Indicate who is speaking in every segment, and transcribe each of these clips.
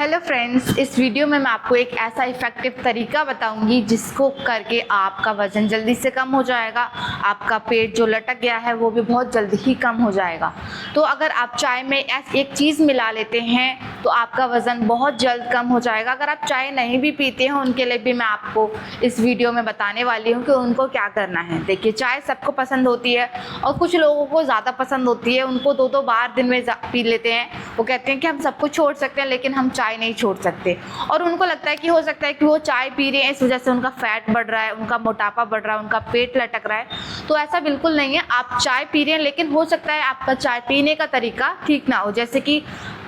Speaker 1: Hello friends, इस video में मैं आपको एक ऐसा इफ़ेक्टिव तरीका बताऊंगी जिसको करके आपका वज़न जल्दी से कम हो जाएगा। आपका पेट जो लटक गया है वो भी बहुत जल्दी ही कम हो जाएगा। तो अगर आप चाय में एक चीज़ मिला लेते हैं तो आपका वज़न बहुत जल्द कम हो जाएगा। अगर आप चाय नहीं भी पीते हैं उनके लिए भी मैं आपको इस वीडियो में बताने वाली हूँ कि उनको क्या करना है। देखिए, चाय सबको पसंद होती है और कुछ लोगों को ज़्यादा पसंद होती है, उनको दो बार दिन में पी लेते हैं। वो कहते हैं कि हम सब कुछ छोड़ सकते हैं लेकिन हम चाय नहीं छोड़ सकते, और उनको लगता है कि हो सकता है कि वो चाय पी रहे हैं इस वजह से उनका फैट बढ़ रहा है, उनका मोटापा बढ़ रहा है, उनका पेट लटक रहा है। तो ऐसा बिल्कुल नहीं है। आप चाय पी रहे हैं लेकिन हो सकता है आपका चाय पीने का तरीका ठीक ना हो। जैसे कि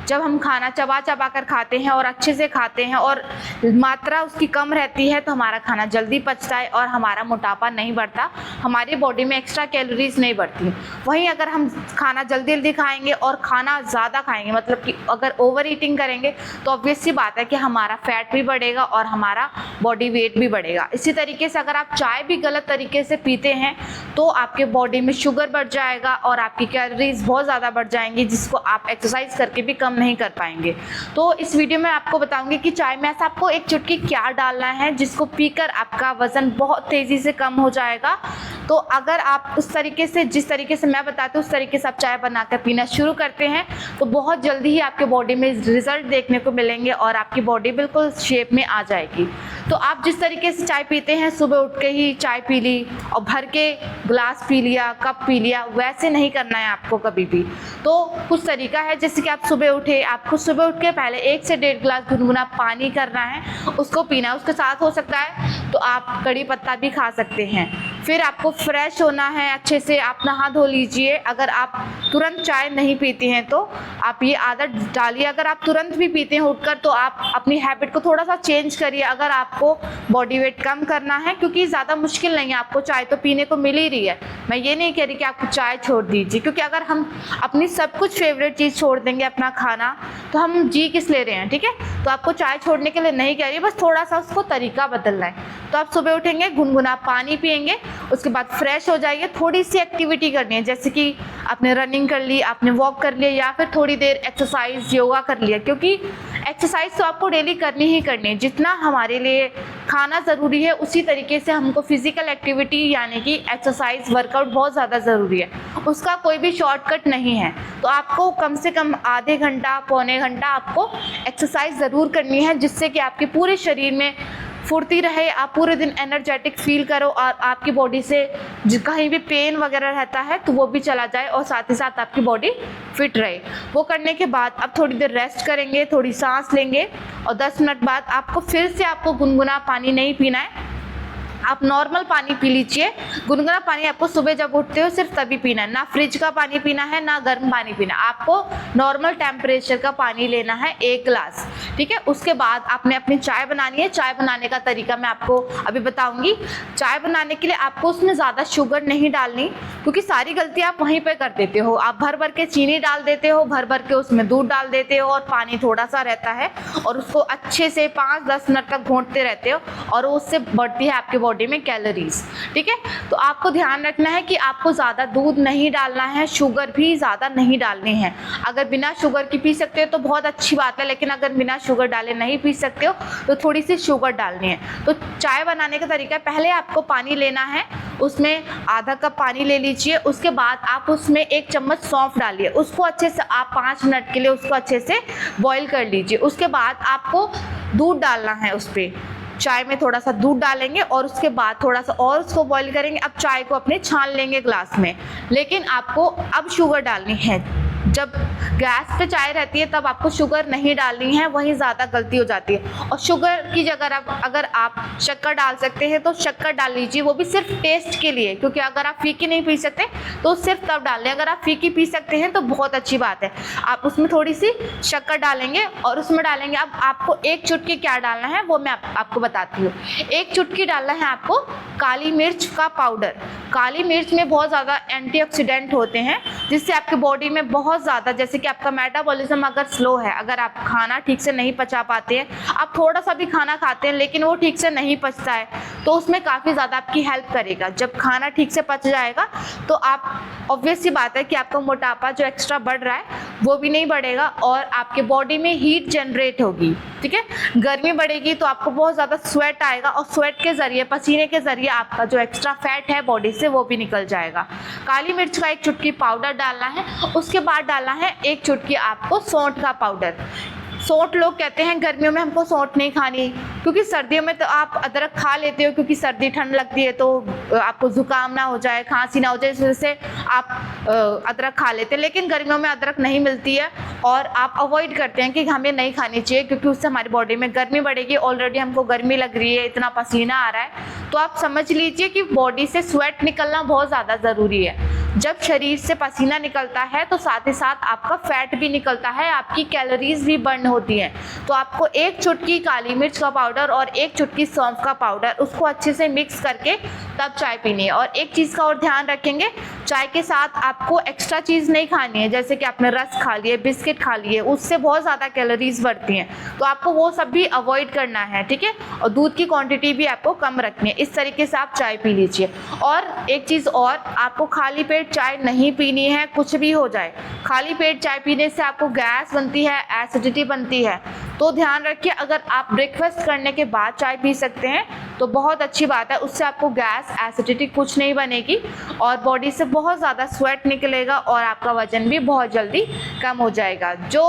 Speaker 1: जब हम खाना चबा चबा कर खाते हैं और अच्छे से खाते हैं और मात्रा उसकी कम रहती है तो हमारा खाना जल्दी पचता है और हमारा मोटापा नहीं बढ़ता, हमारी बॉडी में एक्स्ट्रा कैलोरीज नहीं बढ़ती। वहीं अगर हम खाना जल्दी जल्दी खाएंगे और खाना ज़्यादा खाएंगे, मतलब कि अगर ओवर ईटिंग करेंगे तो ऑब्वियस सी बात है कि हमारा फैट भी बढ़ेगा और हमारा बॉडी वेट भी बढ़ेगा। इसी तरीके से अगर आप चाय भी गलत तरीके से पीते हैं तो आपके बॉडी में शुगर बढ़ जाएगा और आपकी कैलोरीज बहुत ज़्यादा बढ़ जाएंगी, जिसको आप एक्सरसाइज करके भी कम नहीं कर पाएंगे। तो इस वीडियो में आपको बताऊंगी कि चाय में ऐसा आपको एक चुटकी क्या डालना है जिसको पीकर आपका वजन बहुत तेजी से कम हो जाएगा। तो अगर आप उस तरीके से, जिस तरीके से मैं बताती हूँ उस तरीके से आप चाय बनाकर पीना शुरू करते हैं तो बहुत जल्दी ही आपके बॉडी में रिजल्ट देखने को मिलेंगे और आपकी बॉडी बिल्कुल शेप में आ जाएगी। तो आप जिस तरीके से चाय पीते हैं, सुबह उठ के ही चाय पी ली और भर के ग्लास पी लिया, कप पी लिया, वैसे नहीं करना है आपको कभी भी। तो कुछ तरीका है, जैसे कि आप सुबह उठे, आपको सुबह उठ के पहले 1 से 1.5 गिलास गुनगुना पानी करना है, उसको पीना है। उसके साथ हो सकता है तो आप कड़ी पत्ता भी खा सकते हैं। फिर आपको फ्रेश होना है, अच्छे से आप नहा धो लीजिए। अगर आप तुरंत चाय नहीं पीते हैं तो आप ये आदत डालिए। अगर आप तुरंत भी पीते हैं उठकर तो आप अपनी हैबिट को थोड़ा सा चेंज करिए अगर आपको बॉडी वेट कम करना है, क्योंकि ज़्यादा मुश्किल नहीं है। आपको चाय तो पीने को मिल ही रही है। मैं ये नहीं कह रही कि आपको चाय छोड़ दीजिए, क्योंकि अगर हम अपनी सब कुछ फेवरेट चीज़ छोड़ देंगे, अपना खाना, तो हम जी किस ले रहे हैं। ठीक है, तो आपको चाय छोड़ने के लिए नहीं कह रही, बस थोड़ा सा उसको तरीका बदलना है। तो आप सुबह उठेंगे, गुनगुना पानी पिएंगे, उसके बाद फ्रेश हो जाइए। थोड़ी सी एक्टिविटी करनी है, जैसे कि आपने रनिंग कर ली, आपने वॉक कर लिया, या फिर थोड़ी देर एक्सरसाइज योगा कर लिया, क्योंकि एक्सरसाइज तो आपको डेली करनी ही करनी है। जितना हमारे लिए खाना ज़रूरी है उसी तरीके से हमको फिजिकल एक्टिविटी यानी कि एक्सरसाइज, वर्कआउट बहुत ज़्यादा ज़रूरी है। उसका कोई भी शॉर्टकट नहीं है। तो आपको कम से कम आधे घंटा, पौने घंटा आपको एक्सरसाइज ज़रूर करनी है, जिससे कि आपके पूरे शरीर में फुर्ती रहे, आप पूरे दिन एनर्जेटिक फील करो और आपकी बॉडी से कहीं भी पेन वगैरह रहता है तो वो भी चला जाए और साथ ही साथ आपकी बॉडी फिट रहे। वो करने के बाद अब थोड़ी देर रेस्ट करेंगे, थोड़ी सांस लेंगे और 10 मिनट बाद आपको फिर से आपको गुनगुना पानी नहीं पीना है, आप नॉर्मल पानी पी लीजिए। गुनगुना पानी आपको सुबह जब उठते हो सिर्फ तभी पीना है, ना फ्रिज का पानी पीना है ना गर्म पानी पीना है। आपको नॉर्मल टेम्परेचर का पानी लेना है 1 गिलास। ठीक है, उसके बाद आपने अपनी चाय बनानी है। चाय बनाने का तरीका मैं आपको अभी बताऊंगी। चाय बनाने के लिए आपको उसमें ज़्यादा शुगर नहीं डालनी, क्योंकि सारी गलती आप वहीं पर कर देते हो। आप भर भर के चीनी डाल देते हो, भर भर के उसमें दूध डाल देते हो और पानी थोड़ा सा रहता है और उसको अच्छे से 5-10 मिनट तक घोंटते रहते हो और उससे बढ़ती है आपके बॉडी में कैलोरीज। ठीक है, तो आपको ध्यान रखना है कि आपको ज़्यादा दूध नहीं डालना है, शुगर भी ज़्यादा नहीं डालनी है। अगर बिना शुगर की पी सकते हो तो बहुत अच्छी बात है, लेकिन अगर बिना शुगर डाले नहीं पी सकते हो तो थोड़ी सी शुगर डालनी है। तो चाय बनाने का तरीका, पहले आपको पानी लेना है, उसमें आधा कप पानी ले लीजिए। उसके बाद आप उसमें 1 चम्मच सौंफ डालिए, उसको अच्छे से आप 5 मिनट के लिए उसको अच्छे से बॉईल कर लीजिए। उसके बाद आपको दूध डालना है, उस पर चाय में थोड़ा सा दूध डालेंगे और उसके बाद थोड़ा सा और उसको बॉईल करेंगे। अब चाय को अपने छान लेंगे ग्लास में, लेकिन आपको अब शुगर डालनी है। जब गैस पे चाय रहती है तब आपको शुगर नहीं डालनी है, वही ज़्यादा गलती हो जाती है। और शुगर की जगह अगर आप शक्कर डाल सकते हैं तो शक्कर डाल लीजिए, वो भी सिर्फ टेस्ट के लिए, क्योंकि अगर आप फीकी नहीं पी सकते तो सिर्फ तब डाल लें। अगर आप फीकी पी सकते हैं तो बहुत अच्छी बात है, आप उसमें थोड़ी सी शक्कर डालेंगे और उसमें डालेंगे। अब आपको 1 चुटकी क्या डालना है वो मैं आपको बताती हूँ। 1 चुटकी डालना है आपको काली मिर्च का पाउडर। काली मिर्च में बहुत ज़्यादा एंटीऑक्सीडेंट होते हैं, जिससे आपकी बॉडी में बहुत ज़्यादा, जैसे कि आपका मेटाबॉलिज्म अगर स्लो है, अगर आप खाना ठीक से नहीं पचा पाते हैं, आप थोड़ा सा भी खाना खाते हैं लेकिन वो ठीक से नहीं पचता है, तो उसमें काफ़ी ज़्यादा आपकी हेल्प करेगा। जब खाना ठीक से पच जाएगा तो आप ऑब्वियस सी बात है कि आपका मोटापा जो एक्स्ट्रा बढ़ रहा है वो भी नहीं बढ़ेगा और आपके बॉडी में हीट जनरेट होगी, ठीक है। गर्मी बढ़ेगी तो आपको बहुत ज़्यादा स्वेट आएगा और स्वेट के ज़रिए, पसीने के ज़रिए आपका जो एक्स्ट्रा फैट है बॉडी से वो भी निकल जाएगा। काली मिर्च का 1 चुटकी पाउडर डालना है, उसके बाद डालना है 1 चुटकी आपको सौंठ का पाउडर। सौंठ लोग कहते हैं गर्मियों में हमको सौंठ नहीं खानी, क्योंकि सर्दियों में तो आप अदरक खा लेते हो, क्योंकि सर्दी ठंड लगती है तो आपको जुकाम ना हो जाए, खांसी ना हो जाए, इस वजह से आप अदरक खा लेते हैं। लेकिन गर्मियों में अदरक नहीं मिलती है और आप अवॉइड करते हैं कि हमें नहीं खानी चाहिए, क्योंकि उससे हमारी बॉडी में गर्मी बढ़ेगी। ऑलरेडी हमको गर्मी लग रही है, इतना पसीना आ रहा है, तो आप समझ लीजिए कि बॉडी से स्वेट निकलना बहुत ज़्यादा ज़रूरी है। जब शरीर से पसीना निकलता है तो साथ ही साथ आपका फैट भी निकलता है, आपकी कैलोरीज भी बर्न होती हैं। तो आपको 1 चुटकी काली मिर्च का पाउडर और 1 चुटकी सौंफ का पाउडर, उसको अच्छे से मिक्स करके तब चाय पीनी है। और एक चीज़ का और ध्यान रखेंगे, चाय के साथ आपको एक्स्ट्रा चीज़ नहीं खानी है, जैसे कि आपने रस खा लिए, बिस्किट खा लिए, उससे बहुत ज़्यादा कैलोरीज बढ़ती हैं, तो आपको वो सब भी अवॉइड करना है, ठीक है। और दूध की क्वांटिटी भी आपको कम रखनी है। इस तरीके से आप चाय पी लीजिए। और एक चीज़ और, आपको खाली पेट चाय नहीं पीनी है, कुछ भी हो जाए। खाली पेट चाय पीने से आपको गैस बनती है, एसिडिटी बनती है, तो ध्यान रखिए। अगर आप ब्रेकफास्ट करने के बाद चाय पी सकते हैं तो बहुत अच्छी बात है, उससे आपको गैस, एसिडिटी कुछ नहीं बनेगी और बॉडी से बहुत ज़्यादा स्वेट निकलेगा और आपका वजन भी बहुत जल्दी कम हो जाएगा। जो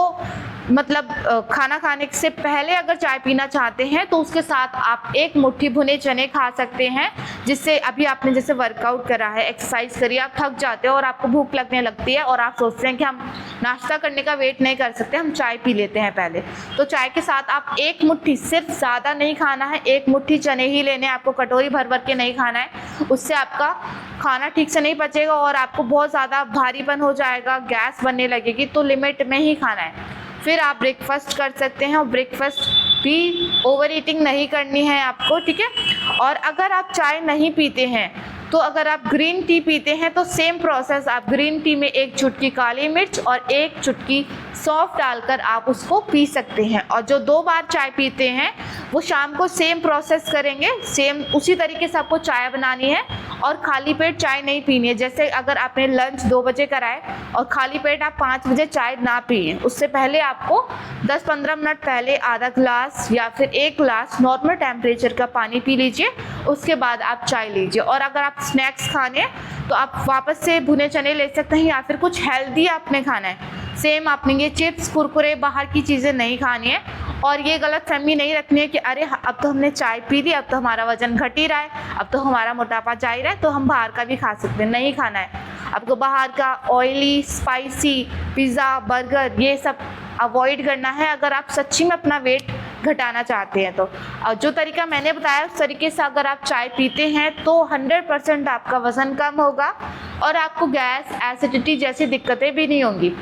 Speaker 1: मतलब खाना खाने से पहले अगर चाय पीना चाहते हैं तो उसके साथ आप 1 मुट्ठी भुने चने खा सकते हैं, जिससे अभी आपने जैसे वर्कआउट करा है, एक्सरसाइज करी, आप थक जाते हो और आपको भूख लगने लगती है और आप सोचते हैं कि हम नाश्ता करने का वेट नहीं कर सकते, हम चाय पी लेते हैं पहले। तो चाय के साथ आप 1 मुट्ठी, सिर्फ ज़्यादा नहीं खाना है, 1 मुट्ठी चने ही लेने हैं, आपको कटोरी भर भर के नहीं खाना है, उससे आपका खाना ठीक से नहीं पचेगा और आपको बहुत ज़्यादा भारीपन हो जाएगा, गैस बनने लगेगी। तो लिमिट में ही खाना है। फिर आप ब्रेकफास्ट कर सकते हैं और ब्रेकफास्ट भी ओवर ईटिंग नहीं करनी है आपको, ठीक है। और अगर आप चाय नहीं पीते हैं तो अगर आप ग्रीन टी पीते हैं तो सेम प्रोसेस, आप ग्रीन टी में 1 चुटकी काली मिर्च और 1 चुटकी सौंफ डालकर आप उसको पी सकते हैं। और जो 2 बार चाय पीते हैं वो शाम को सेम प्रोसेस करेंगे, सेम उसी तरीके से आपको चाय बनानी है और खाली पेट चाय नहीं पीनी है। जैसे अगर आपने लंच 2 बजे कराए और खाली पेट आप 5 बजे चाय ना पिए, उससे पहले आपको 10-15 मिनट पहले आधा गिलास या फिर 1 गिलास नॉर्मल टेम्परेचर का पानी पी लीजिए, उसके बाद आप चाय लीजिए। और अगर आप स्नैक्स खाने तो आप वापस से भुने चने ले सकते हैं या फिर कुछ हेल्दी आपने खाना है। सेम आपने ये चिप्स, कुरकुरे, बाहर की चीज़ें नहीं खानी है। और ये गलतफहमी नहीं रखनी है कि अरे अब तो हमने चाय पी ली, अब तो हमारा वजन घट ही रहा है, अब तो हमारा मोटापा जा ही रहा है, तो हम बाहर का भी खा सकते हैं। नहीं खाना है आपको, बाहर का ऑयली, स्पाइसी, पिज़्ज़ा, बर्गर, ये सब अवॉइड करना है अगर आप सच्ची में अपना वेट घटाना चाहते हैं तो। और जो तरीका मैंने बताया उस तरीके से अगर आप चाय पीते हैं तो 100% आपका वज़न कम होगा और आपको गैस, एसिडिटी जैसी दिक्कतें भी नहीं होंगी।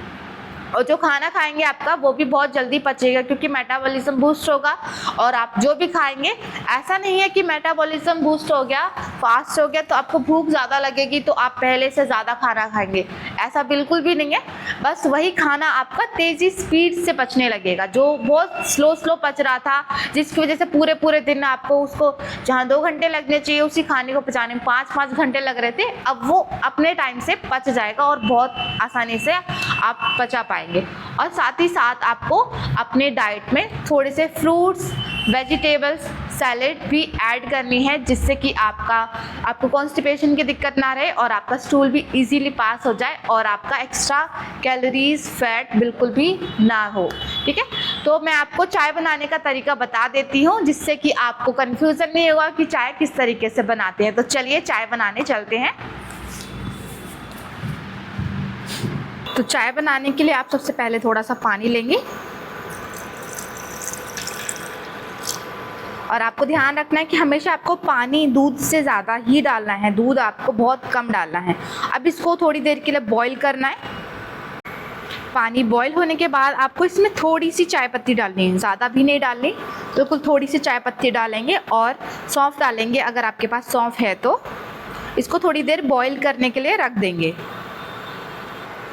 Speaker 1: और जो खाना खाएंगे आपका वो भी बहुत जल्दी पचेगा, क्योंकि मेटाबॉलिज्म बूस्ट होगा। और आप जो भी खाएंगे, ऐसा नहीं है कि मेटाबॉलिज्म बूस्ट हो गया, फास्ट हो गया तो आपको भूख ज़्यादा लगेगी तो आप पहले से ज़्यादा खाना खाएंगे, ऐसा बिल्कुल भी नहीं है। बस वही खाना आपका तेज़ी, स्पीड से पचने लगेगा। जो बहुत स्लो पच रहा था, जिसकी वजह से पूरे दिन आपको उसको जहाँ 2 घंटे लगने चाहिए उसी खाने को पचाने में 5-5 घंटे लग रहे थे, अब वो अपने टाइम से पच जाएगा और बहुत आसानी से आप पचा पाएंगे। और साथ ही साथ आपको अपने डाइट में थोड़े से फ्रूट्स, वेजिटेबल्स, सैलेड भी ऐड करनी है, जिससे कि आपको कॉन्स्टिपेशन की दिक्कत ना रहे और आपका स्टूल भी इजीली पास हो जाए और आपका एक्स्ट्रा कैलोरीज, फैट बिल्कुल भी ना हो, ठीक है। तो मैं आपको चाय बनाने का तरीका बता देती हूँ, जिससे कि आपको कन्फ्यूज़न नहीं होगा कि चाय किस तरीके से बनाते हैं। तो चलिए चाय बनाने चलते हैं। तो चाय बनाने के लिए आप सबसे पहले थोड़ा सा पानी लेंगे और आपको ध्यान रखना है कि हमेशा आपको पानी दूध से ज़्यादा ही डालना है, दूध आपको बहुत कम डालना है। अब इसको थोड़ी देर के लिए बॉईल करना है। पानी बॉईल होने के बाद आपको इसमें थोड़ी सी चाय पत्ती डालनी है, ज़्यादा भी नहीं डालनी, बिल्कुल थोड़ी सी चाय पत्ती डालेंगे और सौंफ डालेंगे अगर आपके पास सौंफ है तो। इसको थोड़ी देर बॉईल करने के लिए रख देंगे।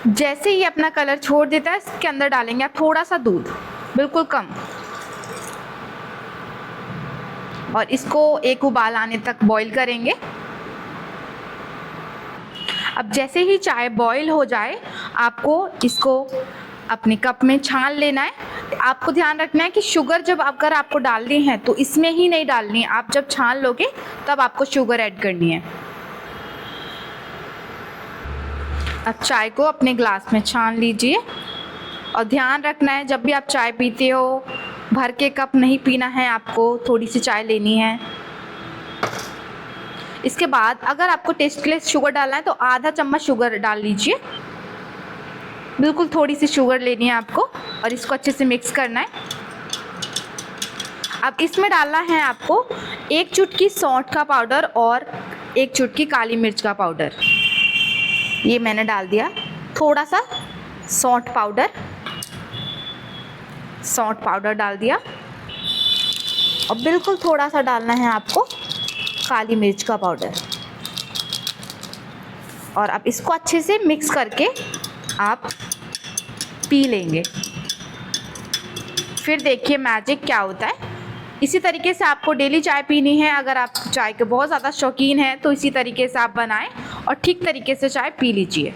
Speaker 1: जैसे ही अपना कलर छोड़ देता है इसके अंदर डालेंगे आप थोड़ा सा दूध, बिल्कुल कम, और इसको एक उबाल आने तक बॉईल करेंगे। अब जैसे ही चाय बॉईल हो जाए आपको इसको अपने कप में छान लेना है। आपको ध्यान रखना है कि शुगर जब अगर आपको डालनी है तो इसमें ही नहीं डालनी है, आप जब छान लोगे तब आपको शुगर ऐड करनी है। अब चाय को अपने ग्लास में छान लीजिए और ध्यान रखना है जब भी आप चाय पीते हो भर के कप नहीं पीना है, आपको थोड़ी सी चाय लेनी है। इसके बाद अगर आपको टेस्ट के लिए शुगर डालना है तो आधा चम्मच शुगर डाल लीजिए, बिल्कुल थोड़ी सी शुगर लेनी है आपको और इसको अच्छे से मिक्स करना है। अब इसमें डालना है आपको 1 चुटकी सौंठ का पाउडर और 1 चुटकी काली मिर्च का पाउडर। ये मैंने डाल दिया। थोड़ा सा सौंठ पाउडर डाल दिया और बिल्कुल थोड़ा सा डालना है आपको काली मिर्च का पाउडर। और अब इसको अच्छे से मिक्स करके आप पी लेंगे। फिर देखिए मैजिक क्या होता है। इसी तरीके से आपको डेली चाय पीनी है। अगर आप चाय के बहुत ज़्यादा शौकीन हैं तो इसी तरीके से आप बनाएं और ठीक तरीके से चाय पी लीजिए।